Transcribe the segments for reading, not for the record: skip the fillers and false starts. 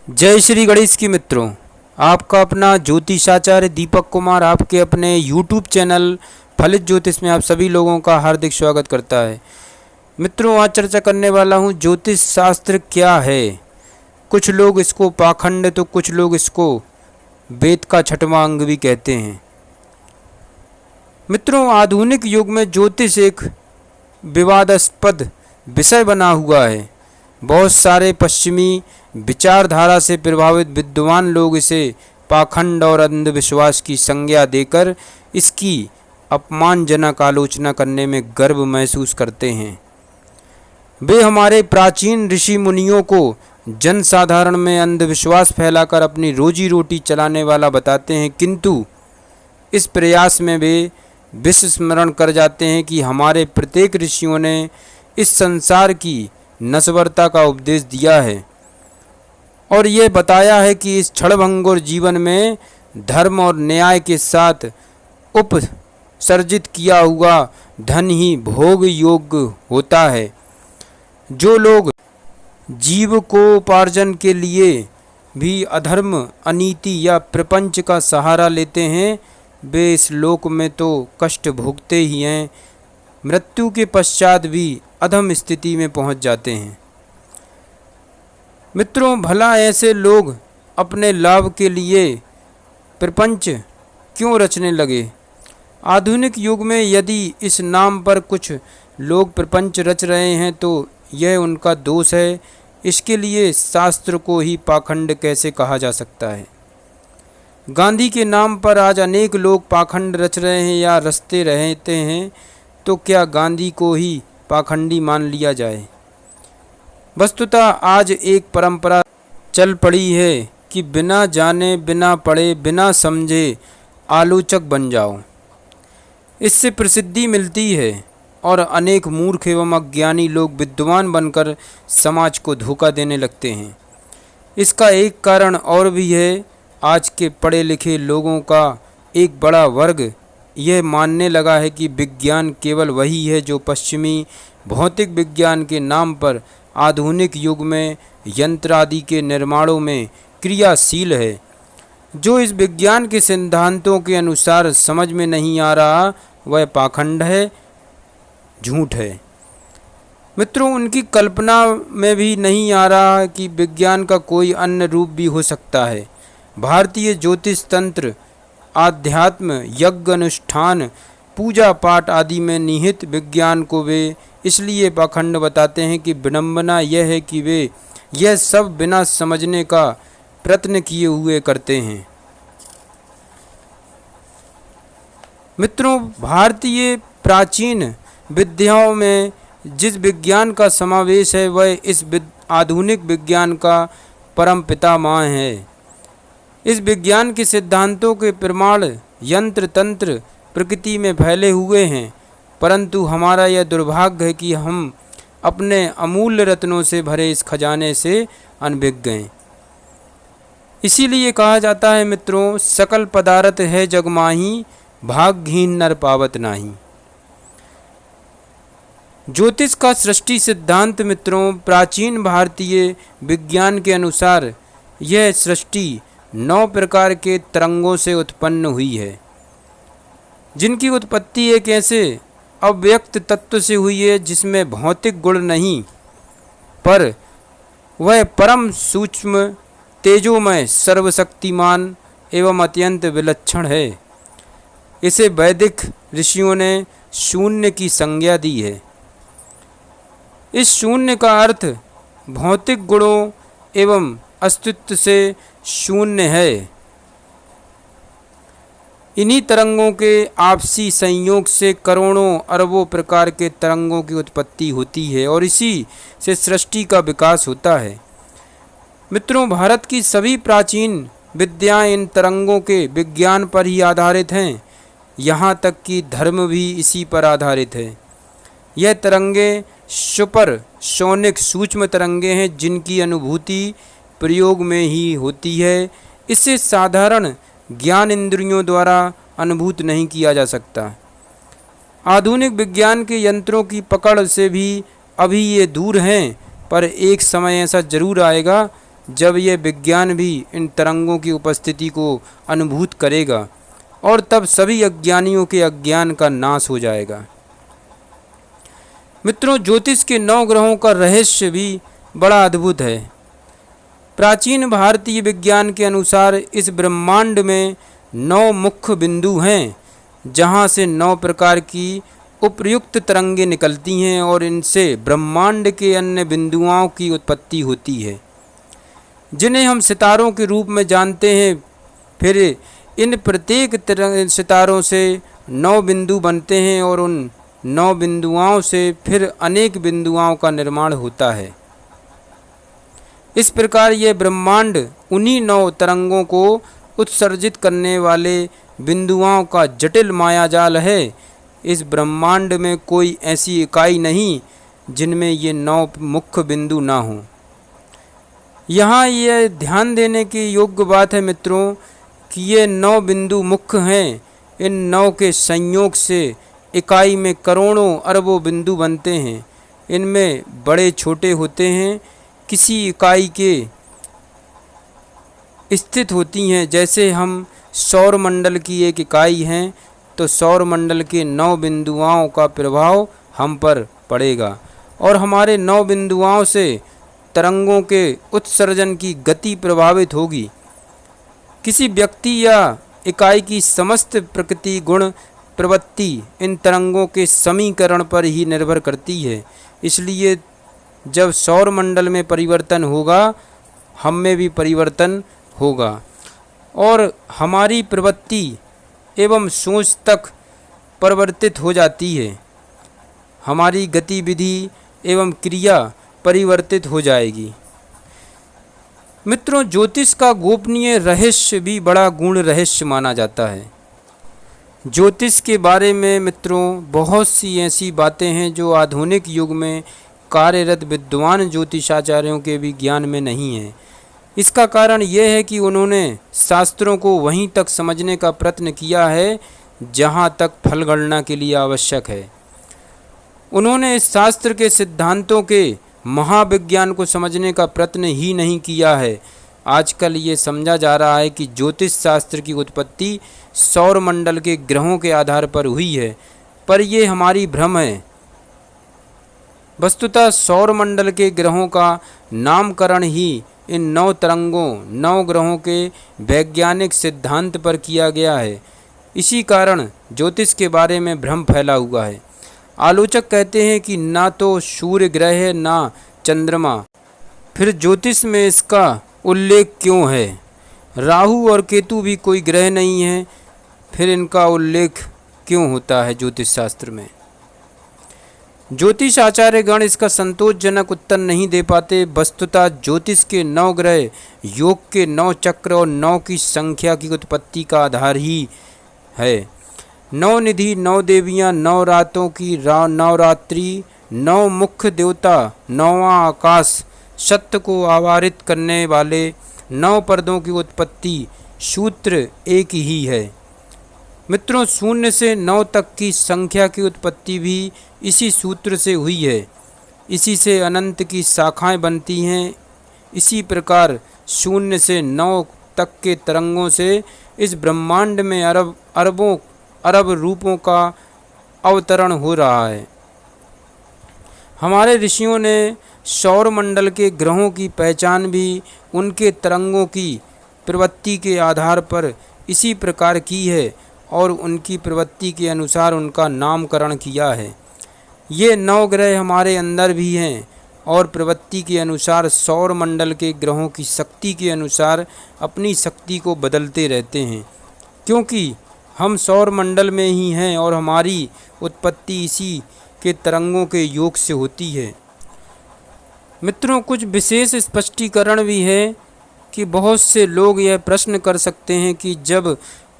जय श्री गणेश की मित्रों। आपका अपना ज्योतिषाचार्य दीपक कुमार आपके अपने YouTube चैनल फलित ज्योतिष में आप सभी लोगों का हार्दिक स्वागत करता है। मित्रों, आज चर्चा करने वाला हूँ ज्योतिष शास्त्र क्या है। कुछ लोग इसको पाखंड तो कुछ लोग इसको वेद का छठवां अंग भी कहते हैं। मित्रों, आधुनिक युग में ज्योतिष एक विवादास्पद विषय बना हुआ है। बहुत सारे पश्चिमी विचारधारा से प्रभावित विद्वान लोग इसे पाखंड और अंधविश्वास की संज्ञा देकर इसकी अपमानजनक आलोचना करने में गर्व महसूस करते हैं। वे हमारे प्राचीन ऋषि मुनियों को जनसाधारण में अंधविश्वास फैलाकर अपनी रोजी रोटी चलाने वाला बताते हैं, किंतु इस प्रयास में वे विस्मरण कर जाते हैं कि हमारे प्रत्येक ऋषियों ने इस संसार की नश्वरता का उपदेश दिया है और ये बताया है कि इस क्षणभंगुर जीवन में धर्म और न्याय के साथ उपसर्जित किया हुआ धन ही भोग योग्य होता है। जो लोग जीव को उपार्जन के लिए भी अधर्म, अनीति या प्रपंच का सहारा लेते हैं, वे इस लोक में तो कष्ट भोगते ही हैं, मृत्यु के पश्चात भी अधम स्थिति में पहुंच जाते हैं। मित्रों, भला ऐसे लोग अपने लाभ के लिए प्रपंच क्यों रचने लगे? आधुनिक युग में यदि इस नाम पर कुछ लोग प्रपंच रच रहे हैं तो यह उनका दोष है। इसके लिए शास्त्र को ही पाखंड कैसे कहा जा सकता है? गांधी के नाम पर आज अनेक लोग पाखंड रच रहे हैं या रचते रहते हैं, तो क्या गांधी को ही पाखंडी मान लिया जाए? वस्तुतः आज एक परंपरा चल पड़ी है कि बिना जाने, बिना पढ़े, बिना समझे आलोचक बन जाओ। इससे प्रसिद्धि मिलती है और अनेक मूर्ख एवं अज्ञानी लोग विद्वान बनकर समाज को धोखा देने लगते हैं। इसका एक कारण और भी है। आज के पढ़े लिखे लोगों का एक बड़ा वर्ग यह मानने लगा है कि विज्ञान केवल वही है जो पश्चिमी भौतिक विज्ञान के नाम पर आधुनिक युग में यंत्र आदि के निर्माणों में क्रियाशील है। जो इस विज्ञान के सिद्धांतों के अनुसार समझ में नहीं आ रहा, वह पाखंड है, झूठ है। मित्रों, उनकी कल्पना में भी नहीं आ रहा कि विज्ञान का कोई अन्य रूप भी हो सकता है। भारतीय ज्योतिष तंत्र, आध्यात्म, यज्ञ अनुष्ठान, पूजा पाठ आदि में निहित विज्ञान को वे इसलिए पाखंड बताते हैं कि विडंबना यह है कि वे यह सब बिना समझने का प्रयत्न किए हुए करते हैं। मित्रों, भारतीय प्राचीन विद्याओं में जिस विज्ञान का समावेश है वह इस आधुनिक विज्ञान का परम पितामह है। इस विज्ञान के सिद्धांतों के प्रमाण यंत्र तंत्र प्रकृति में फैले हुए हैं, परंतु हमारा यह दुर्भाग्य है कि हम अपने अमूल्य रत्नों से भरे इस खजाने से अनभिज्ञ हैं। इसीलिए कहा जाता है मित्रों, सकल पदार्थ है जग माही, भाग्यहीन नर पावत नाही। ज्योतिष का सृष्टि सिद्धांत मित्रों, प्राचीन भारतीय विज्ञान के अनुसार यह सृष्टि 9 प्रकार के तरंगों से उत्पन्न हुई है, जिनकी उत्पत्ति एक ऐसे अव्यक्त तत्व से हुई है जिसमें भौतिक गुण नहीं, पर वह परम सूक्ष्म, तेजोमय, सर्वशक्तिमान एवं अत्यंत विलक्षण है। इसे वैदिक ऋषियों ने शून्य की संज्ञा दी है। इस शून्य का अर्थ भौतिक गुणों एवं अस्तित्व से शून्य है। इन्हीं तरंगों के आपसी संयोग से करोड़ों अरबों प्रकार के तरंगों की उत्पत्ति होती है और इसी से सृष्टि का विकास होता है। मित्रों, भारत की सभी प्राचीन विद्याएं इन तरंगों के विज्ञान पर ही आधारित हैं। यहाँ तक कि धर्म भी इसी पर आधारित है। यह तरंगे सुपर सोनिक सूक्ष्म तरंगे हैं जिनकी अनुभूति प्रयोग में ही होती है। इससे साधारण ज्ञान इंद्रियों द्वारा अनुभूत नहीं किया जा सकता। आधुनिक विज्ञान के यंत्रों की पकड़ से भी अभी ये दूर हैं, पर एक समय ऐसा जरूर आएगा जब यह विज्ञान भी इन तरंगों की उपस्थिति को अनुभूत करेगा और तब सभी अज्ञानियों के अज्ञान का नाश हो जाएगा। मित्रों, ज्योतिष के 9 ग्रहों का रहस्य भी बड़ा अद्भुत है। प्राचीन भारतीय विज्ञान के अनुसार इस ब्रह्मांड में 9 मुख्य बिंदु हैं, जहां से 9 प्रकार की उपयुक्त तरंगें निकलती हैं और इनसे ब्रह्मांड के अन्य बिंदुओं की उत्पत्ति होती है, जिन्हें हम सितारों के रूप में जानते हैं। फिर इन प्रत्येक सितारों से 9 बिंदु बनते हैं और उन 9 बिंदुओं से फिर अनेक बिंदुओं का निर्माण होता है। इस प्रकार यह ब्रह्मांड उन्हीं 9 तरंगों को उत्सर्जित करने वाले बिंदुओं का जटिल मायाजाल है। इस ब्रह्मांड में कोई ऐसी इकाई नहीं जिनमें ये 9 मुख्य बिंदु ना हों। यहाँ यह ध्यान देने की योग्य बात है मित्रों कि ये 9 बिंदु मुख्य हैं। इन 9 के संयोग से इकाई में करोड़ों अरबों बिंदु बनते हैं। इनमें बड़े छोटे होते हैं, किसी इकाई के स्थित होती हैं। जैसे हम सौर मंडल की एक इकाई हैं, तो सौर मंडल के 9 बिंदुओं का प्रभाव हम पर पड़ेगा और हमारे 9 बिंदुओं से तरंगों के उत्सर्जन की गति प्रभावित होगी। किसी व्यक्ति या इकाई की समस्त प्रकृति, गुण, प्रवृत्ति इन तरंगों के समीकरण पर ही निर्भर करती है। इसलिए जब सौर मंडल में परिवर्तन होगा, हम में भी परिवर्तन होगा और हमारी प्रवृत्ति एवं सोच तक परिवर्तित हो जाती है। हमारी गतिविधि एवं क्रिया परिवर्तित हो जाएगी। मित्रों, ज्योतिष का गोपनीय रहस्य भी बड़ा गूढ़ रहस्य माना जाता है। ज्योतिष के बारे में मित्रों बहुत सी ऐसी बातें हैं जो आधुनिक युग में कार्यरत विद्वान ज्योतिषाचार्यों के भी ज्ञान में नहीं है। इसका कारण यह है कि उन्होंने शास्त्रों को वहीं तक समझने का प्रयत्न किया है जहां तक फल गणना के लिए आवश्यक है। उन्होंने इस शास्त्र के सिद्धांतों के महाविज्ञान को समझने का प्रयत्न ही नहीं किया है। आजकल ये समझा जा रहा है कि ज्योतिष शास्त्र की उत्पत्ति सौर मंडल के ग्रहों के आधार पर हुई है, पर यह हमारी भ्रम है। वस्तुतः सौर मंडल के ग्रहों का नामकरण ही इन 9 तरंगों, 9 ग्रहों के वैज्ञानिक सिद्धांत पर किया गया है। इसी कारण ज्योतिष के बारे में भ्रम फैला हुआ है। आलोचक कहते हैं कि ना तो सूर्य ग्रह है ना चंद्रमा, फिर ज्योतिष में इसका उल्लेख क्यों है? राहु और केतु भी कोई ग्रह नहीं है, फिर इनका उल्लेख क्यों होता है ज्योतिष शास्त्र में? ज्योतिष आचार्य गण इसका संतोषजनक उत्तर नहीं दे पाते। वस्तुतः ज्योतिष के 9 ग्रह, योग के 9 चक्र और 9 की संख्या की उत्पत्ति का आधार ही है। 9 निधि, 9 देवियाँ, 9 रातों की नवरात्रि, 9 मुख्य देवता, 9वां आकाश, सत्य को आवारित करने वाले 9 पर्दों की उत्पत्ति, सूत्र एक ही है। मित्रों, 0 से 9 तक की संख्या की उत्पत्ति भी इसी सूत्र से हुई है। इसी से अनंत की शाखाएं बनती हैं। इसी प्रकार 0 से 9 तक के तरंगों से इस ब्रह्मांड में अरबों अरब रूपों का अवतरण हो रहा है। हमारे ऋषियों ने सौर मंडल के ग्रहों की पहचान भी उनके तरंगों की प्रवृत्ति के आधार पर इसी प्रकार की है और उनकी प्रवृत्ति के अनुसार उनका नामकरण किया है। ये 9 ग्रह हमारे अंदर भी हैं और प्रवृत्ति के अनुसार सौर मंडल के ग्रहों की शक्ति के अनुसार अपनी शक्ति को बदलते रहते हैं, क्योंकि हम सौर मंडल में ही हैं और हमारी उत्पत्ति इसी के तरंगों के योग से होती है। मित्रों, कुछ विशेष स्पष्टीकरण भी है कि बहुत से लोग यह प्रश्न कर सकते हैं कि जब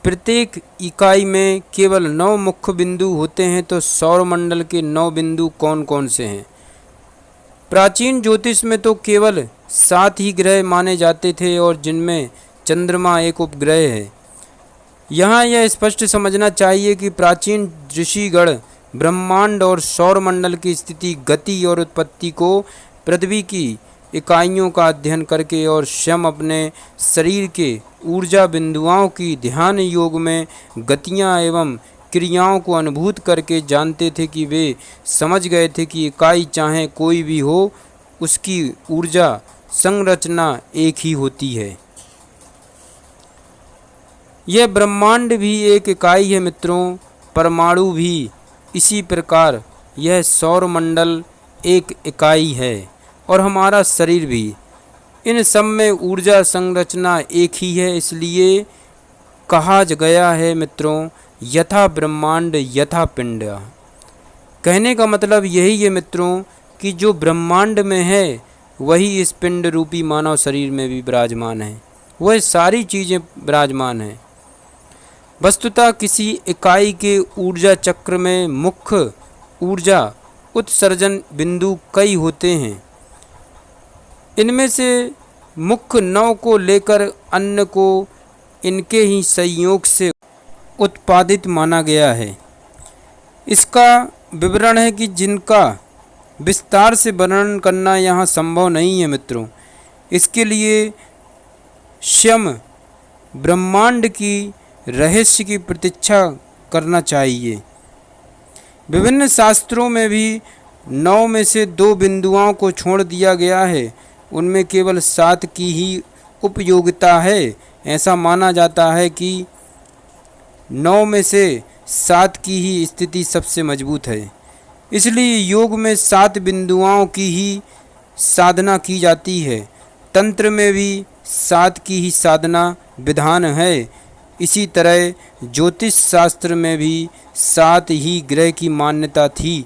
प्रत्येक इकाई में केवल 9 मुख्य बिंदु होते हैं तो सौर मंडल के 9 बिंदु कौन कौन से हैं? प्राचीन ज्योतिष में तो केवल 7 ही ग्रह माने जाते थे और जिनमें चंद्रमा एक उपग्रह है। यहाँ यह स्पष्ट समझना चाहिए कि प्राचीन ऋषिगण ब्रह्मांड और सौर मंडल की स्थिति, गति और उत्पत्ति को पृथ्वी की इकाइयों का अध्ययन करके और स्वयं अपने शरीर के ऊर्जा बिंदुओं की ध्यान योग में गतियां एवं क्रियाओं को अनुभूत करके जानते थे कि वे समझ गए थे कि इकाई चाहे कोई भी हो, उसकी ऊर्जा संरचना एक ही होती है। यह ब्रह्मांड भी एक इकाई है मित्रों, परमाणु भी इसी प्रकार, यह सौर मंडल एक इकाई है और हमारा शरीर भी। इन सब में ऊर्जा संरचना एक ही है, इसलिए कहा गया है मित्रों, यथा ब्रह्मांड यथा पिंड। कहने का मतलब यही है मित्रों कि जो ब्रह्मांड में है वही इस पिंड रूपी मानव शरीर में भी विराजमान है, वह सारी चीज़ें विराजमान हैं। वस्तुतः किसी इकाई के ऊर्जा चक्र में मुख्य ऊर्जा उत्सर्जन बिंदु कई होते हैं। इनमें से मुख्य 9 को लेकर अन्य को इनके ही संयोग से उत्पादित माना गया है। इसका विवरण है कि जिनका विस्तार से वर्णन करना यहाँ संभव नहीं है मित्रों। इसके लिए स्वयं ब्रह्मांड की रहस्य की प्रतीक्षा करना चाहिए। विभिन्न शास्त्रों में भी 9 में से 2 बिंदुओं को छोड़ दिया गया है, उनमें केवल 7 की ही उपयोगिता है। ऐसा माना जाता है कि 9 में से 7 की ही स्थिति सबसे मजबूत है, इसलिए योग में 7 बिंदुओं की ही साधना की जाती है। तंत्र में भी 7 की ही साधना विधान है। इसी तरह ज्योतिष शास्त्र में भी 7 ही ग्रह की मान्यता थी।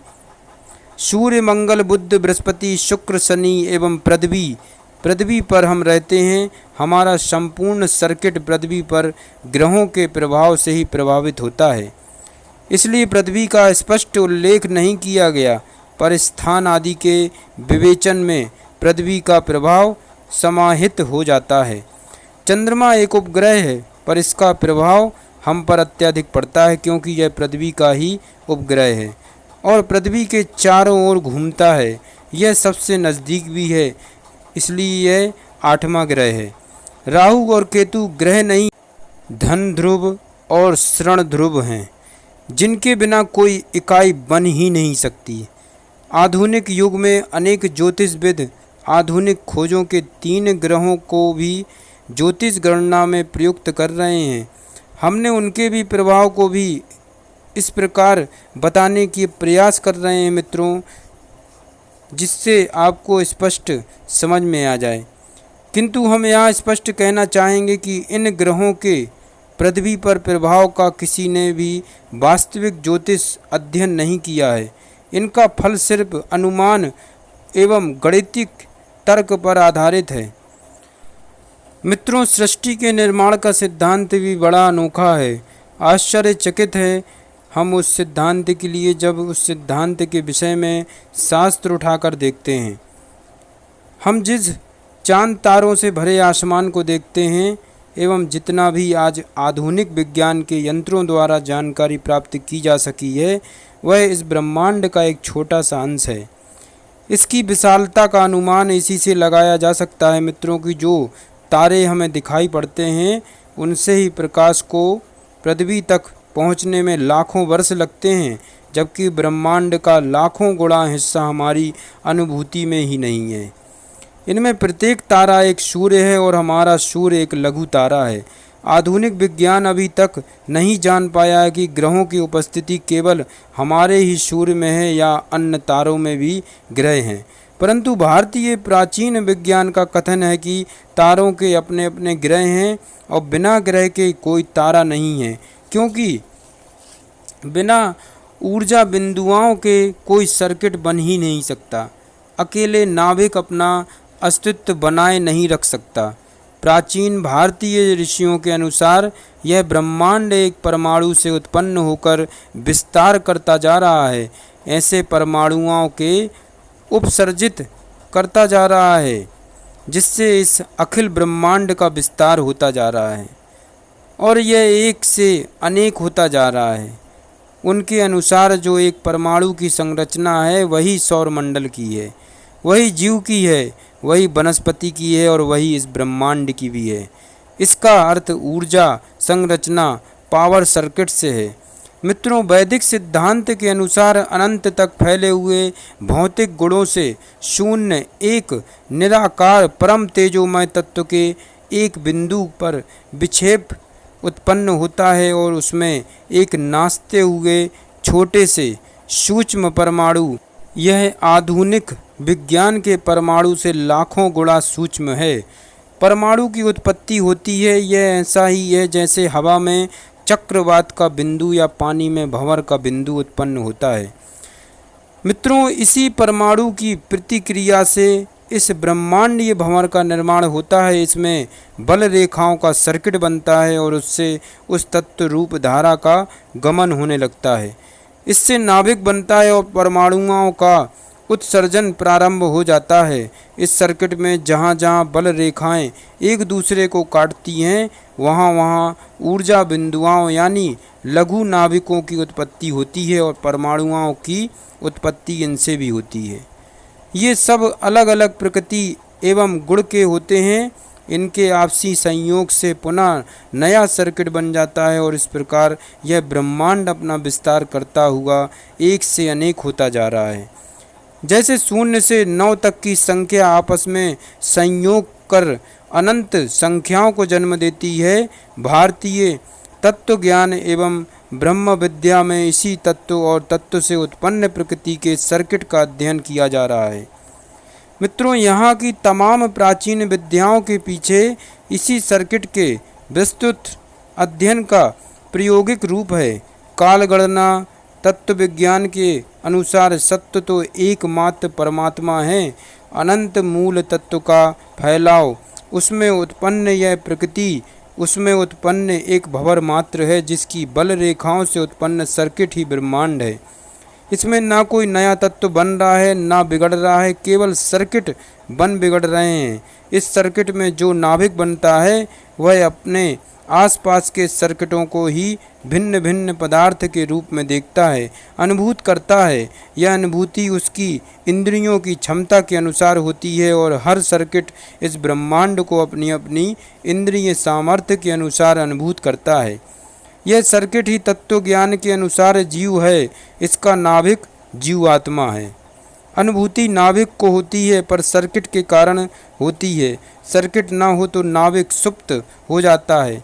सूर्य, मंगल, बुध, बृहस्पति, शुक्र, शनि एवं पृथ्वी पर हम रहते हैं। हमारा संपूर्ण सर्किट पृथ्वी पर ग्रहों के प्रभाव से ही प्रभावित होता है। इसलिए पृथ्वी का स्पष्ट उल्लेख नहीं किया गया, पर स्थान आदि के विवेचन में पृथ्वी का प्रभाव समाहित हो जाता है। चंद्रमा एक उपग्रह है, पर इसका प्रभाव हम पर अत्यधिक पड़ता है, क्योंकि यह पृथ्वी का ही उपग्रह है और पृथ्वी के चारों ओर घूमता है। यह सबसे नज़दीक भी है, इसलिए यह 8वां ग्रह है। राहु और केतु ग्रह नहीं, धन ध्रुव और श्रण ध्रुव हैं, जिनके बिना कोई इकाई बन ही नहीं सकती। आधुनिक युग में अनेक ज्योतिषविद आधुनिक खोजों के 3 ग्रहों को भी ज्योतिष गणना में प्रयुक्त कर रहे हैं। हमने उनके भी प्रभाव को भी इस प्रकार बताने की प्रयास कर रहे हैं मित्रों, जिससे आपको स्पष्ट समझ में आ जाए। किंतु हम यहाँ स्पष्ट कहना चाहेंगे कि इन ग्रहों के पृथ्वी पर प्रभाव का किसी ने भी वास्तविक ज्योतिष अध्ययन नहीं किया है। इनका फल सिर्फ अनुमान एवं गणितिक तर्क पर आधारित है। मित्रों, सृष्टि के निर्माण का सिद्धांत भी बड़ा अनोखा है। आश्चर्यचकित है हम उस सिद्धांत के लिए जब उस सिद्धांत के विषय में शास्त्र उठाकर देखते हैं। हम जिस चांद तारों से भरे आसमान को देखते हैं एवं जितना भी आज आधुनिक विज्ञान के यंत्रों द्वारा जानकारी प्राप्त की जा सकी है, वह इस ब्रह्मांड का एक छोटा सा अंश है। इसकी विशालता का अनुमान इसी से लगाया जा सकता है मित्रों कि जो तारे हमें दिखाई पड़ते हैं, उनसे ही प्रकाश को पृथ्वी तक पहुंचने में लाखों वर्ष लगते हैं, जबकि ब्रह्मांड का लाखों गुणा हिस्सा हमारी अनुभूति में ही नहीं है। इनमें प्रत्येक तारा एक सूर्य है और हमारा सूर्य एक लघु तारा है। आधुनिक विज्ञान अभी तक नहीं जान पाया है कि ग्रहों की उपस्थिति केवल हमारे ही सूर्य में है या अन्य तारों में भी ग्रह हैं, परंतु भारतीय प्राचीन विज्ञान का कथन है कि तारों के अपने अपने ग्रह हैं और बिना ग्रह के कोई तारा नहीं है, क्योंकि बिना ऊर्जा बिंदुओं के कोई सर्किट बन ही नहीं सकता। अकेले नाविक अपना अस्तित्व बनाए नहीं रख सकता। प्राचीन भारतीय ऋषियों के अनुसार यह ब्रह्मांड एक परमाणु से उत्पन्न होकर विस्तार करता जा रहा है, ऐसे परमाणुओं के उपसर्जित करता जा रहा है, जिससे इस अखिल ब्रह्मांड का विस्तार होता जा रहा है और यह एक से अनेक होता जा रहा है। उनके अनुसार जो एक परमाणु की संरचना है वही सौर मंडल की है, वही जीव की है, वही वनस्पति की है और वही इस ब्रह्मांड की भी है। इसका अर्थ ऊर्जा संरचना पावर सर्किट से है। मित्रों, वैदिक सिद्धांत के अनुसार अनंत तक फैले हुए भौतिक गुणों से शून्य एक निराकार परम तेजोमय तत्व के एक बिंदु पर विक्षेप उत्पन्न होता है और उसमें एक नाचते हुए छोटे से सूक्ष्म परमाणु, यह आधुनिक विज्ञान के परमाणु से लाखों गुणा सूक्ष्म है, परमाणु की उत्पत्ति होती है। यह ऐसा ही है जैसे हवा में चक्रवात का बिंदु या पानी में भंवर का बिंदु उत्पन्न होता है। मित्रों, इसी परमाणु की प्रतिक्रिया से इस ब्रह्मांडीय भंवर का निर्माण होता है। इसमें बल रेखाओं का सर्किट बनता है और उससे उस तत्व रूप धारा का गमन होने लगता है। इससे नाभिक बनता है और परमाणुओं का उत्सर्जन प्रारंभ हो जाता है। इस सर्किट में जहाँ जहाँ बल रेखाएं एक दूसरे को काटती हैं, वहाँ वहाँ ऊर्जा बिंदुओं यानी लघु नाभिकों की उत्पत्ति होती है और परमाणुओं की उत्पत्ति इनसे भी होती है। ये सब अलग अलग प्रकृति एवं गुण के होते हैं। इनके आपसी संयोग से पुनः नया सर्किट बन जाता है और इस प्रकार यह ब्रह्मांड अपना विस्तार करता हुआ एक से अनेक होता जा रहा है। जैसे 0 से 9 तक की संख्या आपस में संयोग कर अनंत संख्याओं को जन्म देती है। भारतीय तत्व ज्ञान एवं ब्रह्म विद्या में इसी तत्व और तत्व से उत्पन्न प्रकृति के सर्किट का अध्ययन किया जा रहा है। मित्रों, यहाँ की तमाम प्राचीन विद्याओं के पीछे इसी सर्किट के विस्तृत अध्ययन का प्रायोगिक रूप है। कालगणना तत्व विज्ञान के अनुसार सत्य तो एकमात्र परमात्मा है। अनंत मूल तत्व का फैलाव, उसमें उत्पन्न यह प्रकृति, उसमें उत्पन्न एक भंवर मात्र है जिसकी बल रेखाओं से उत्पन्न सर्किट ही ब्रह्मांड है। इसमें ना कोई नया तत्व बन रहा है ना बिगड़ रहा है, केवल सर्किट बन बिगड़ रहे हैं। इस सर्किट में जो नाभिक बनता है वह अपने आसपास के सर्किटों को ही भिन्न भिन्न पदार्थ के रूप में देखता है, अनुभूत करता है। यह अनुभूति उसकी इंद्रियों की क्षमता के अनुसार होती है और हर सर्किट इस ब्रह्मांड को अपनी अपनी इंद्रिय सामर्थ्य के अनुसार अनुभूत करता है। यह सर्किट ही तत्व ज्ञान के अनुसार जीव है। इसका नाभिक जीवात्मा है। अनुभूति नाभिक को होती है पर सर्किट के कारण होती है। सर्किट ना हो तो नाभिक सुप्त हो जाता है।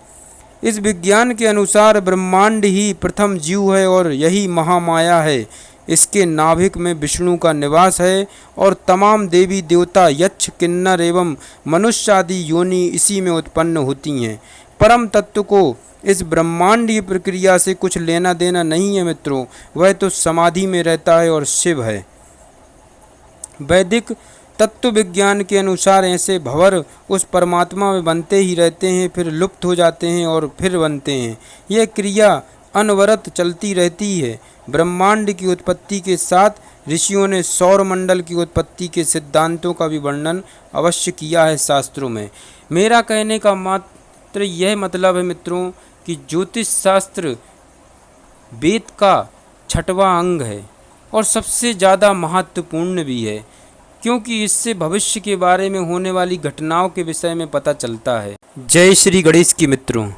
इस विज्ञान के अनुसार ब्रह्मांड ही प्रथम जीव है और यही महामाया है। इसके नाभिक में विष्णु का निवास है और तमाम देवी देवता, यक्ष, किन्नर एवं मनुष्य आदि योनि इसी में उत्पन्न होती हैं। परम तत्व को इस ब्रह्मांडीय प्रक्रिया से कुछ लेना देना नहीं है मित्रों, वह तो समाधि में रहता है और शिव है। वैदिक तत्व विज्ञान के अनुसार ऐसे भंवर उस परमात्मा में बनते ही रहते हैं, फिर लुप्त हो जाते हैं और फिर बनते हैं। यह क्रिया अनवरत चलती रहती है। ब्रह्मांड की उत्पत्ति के साथ ऋषियों ने सौर मंडल की उत्पत्ति के सिद्धांतों का भी वर्णन अवश्य किया है शास्त्रों में। मेरा कहने का मात्र यह मतलब है मित्रों कि ज्योतिष शास्त्र वेद का 6वां अंग है और सबसे ज़्यादा महत्वपूर्ण भी है, क्योंकि इससे भविष्य के बारे में होने वाली घटनाओं के विषय में पता चलता है। जय श्री गणेश की मित्रों।